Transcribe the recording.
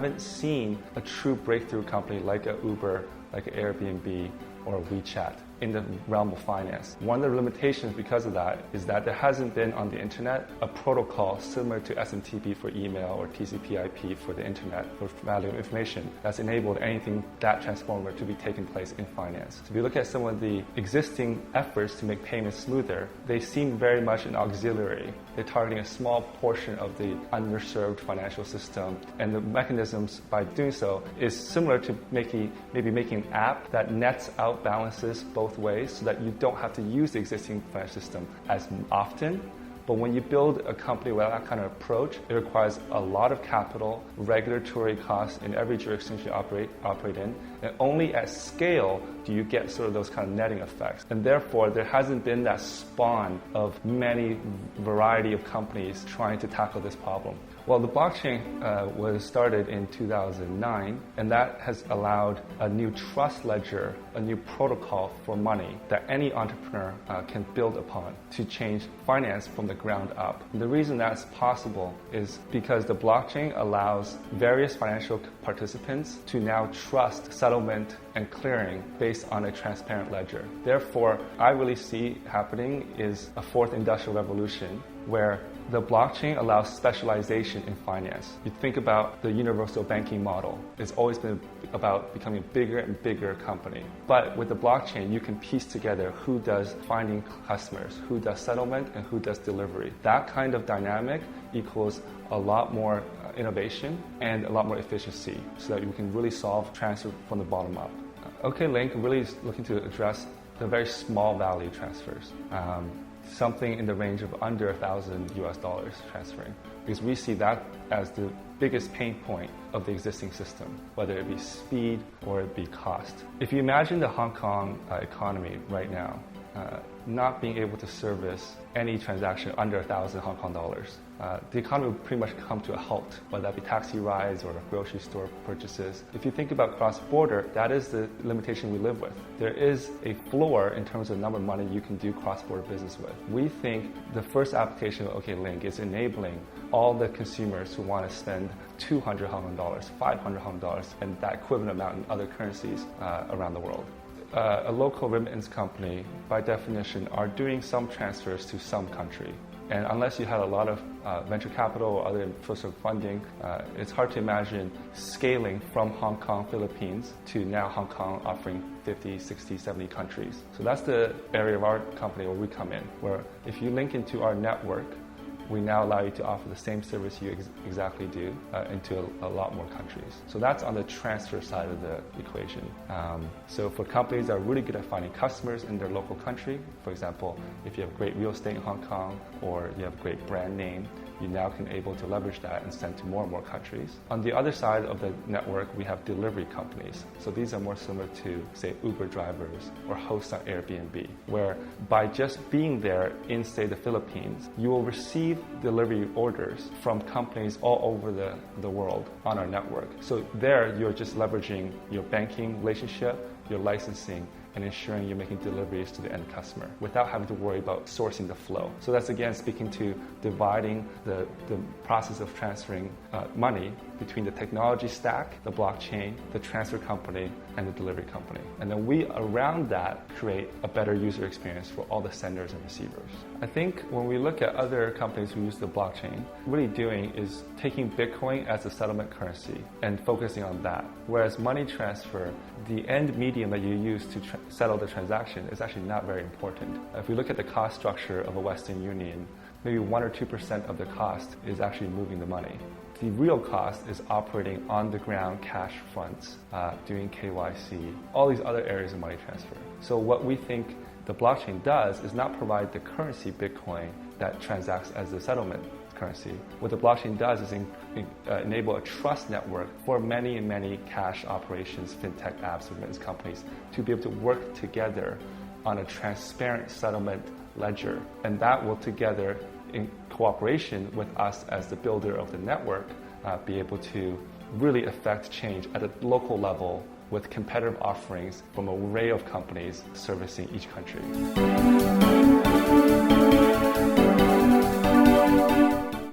haven't seen a true breakthrough company like a Uber, like an Airbnb, or WeChat in the realm of finance. One of the limitations because of that is that there hasn't been on the internet a protocol similar to SMTP for email or TCP/IP for the internet for value of information that's enabled anything that transformative to be taking place in finance. So if you look at some of the existing efforts to make payments smoother, they seem very much an auxiliary. They're targeting a small portion of the underserved financial system, and the mechanisms by doing so is similar to maybe making an app that nets out balances both ways so that you don't have to use the existing financial system as often. But when you build a company with that kind of approach, it requires a lot of capital, regulatory costs in every jurisdiction you operate in, and only at scale do you get sort of those kind of netting effects. And therefore, there hasn't been that spawn of many variety of companies trying to tackle this problem. Well, the blockchain was started in 2009, and that has allowed a new trust ledger, a new protocol for money that any entrepreneur can build upon to change finance from the ground up. And the reason that's possible is because the blockchain allows various financial participants to now trust settlement and clearing based on a transparent ledger. Therefore, I really see happening is a fourth industrial revolution where the blockchain allows specialization in finance. You think about the universal banking model. It's always been about becoming a bigger and bigger company. But with the blockchain, you can piece together who does finding customers, who does settlement, and who does delivery. That kind of dynamic equals a lot more innovation and a lot more efficiency so that you can really solve transfer from the bottom up. OKLink really is looking to address the very small value transfers. Something in the range of under $1,000 transferring, because we see that as the biggest pain point of the existing system, whether it be speed or it be cost. If you imagine the Hong Kong economy right now, not being able to service any transaction under 1,000 Hong Kong dollars, the economy will pretty much come to a halt, whether that be taxi rides or grocery store purchases. If you think about cross-border, that is the limitation we live with. There is a floor in terms of the number of money you can do cross-border business with. We think the first application of OKLink is enabling all the consumers who want to spend 200 Hong Kong dollars, 500 Hong Kong dollars, and that equivalent amount in other currencies around the world. A local remittance company, by definition, are doing some transfers to some country. And unless you had a lot of venture capital or other source of funding, it's hard to imagine scaling from Hong Kong, Philippines to now Hong Kong offering 50, 60, 70 countries. So that's the area of our company where we come in, where if you link into our network, we now allow you to offer the same service you exactly do into a lot more countries. So that's on the transfer side of the equation. So for companies that are really good at finding customers in their local country, for example, if you have great real estate in Hong Kong or you have a great brand name, you now can able to leverage that and send to more and more countries. On the other side of the network, we have delivery companies. So these are more similar to, say, Uber drivers or hosts on Airbnb, where by just being there in, say, the Philippines, you will receive delivery orders from companies all over the world on our network. So there, you're just leveraging your banking relationship, your licensing, and ensuring you're making deliveries to the end customer without having to worry about sourcing the flow. So that's again speaking to dividing the process of transferring money between the technology stack, the blockchain, the transfer company, and the delivery company. And then we, around that, create a better user experience for all the senders and receivers. I think when we look at other companies who use the blockchain, what really doing is taking Bitcoin as a settlement currency and focusing on that. Whereas money transfer, the end medium that you use to settle the transaction is actually not very important. If we look at the cost structure of a Western Union, maybe 1 or 2% of the cost is actually moving the money. The real cost is operating on the ground cash fronts, doing KYC, all these other areas of money transfer. So what we think the blockchain does is not provide the currency Bitcoin that transacts as the settlement currency. What the blockchain does is enable a trust network for many and many cash operations, fintech apps, remittance companies to be able to work together on a transparent settlement ledger. And that will together, in cooperation with us as the builder of the network, be able to really affect change at a local level with competitive offerings from an array of companies servicing each country.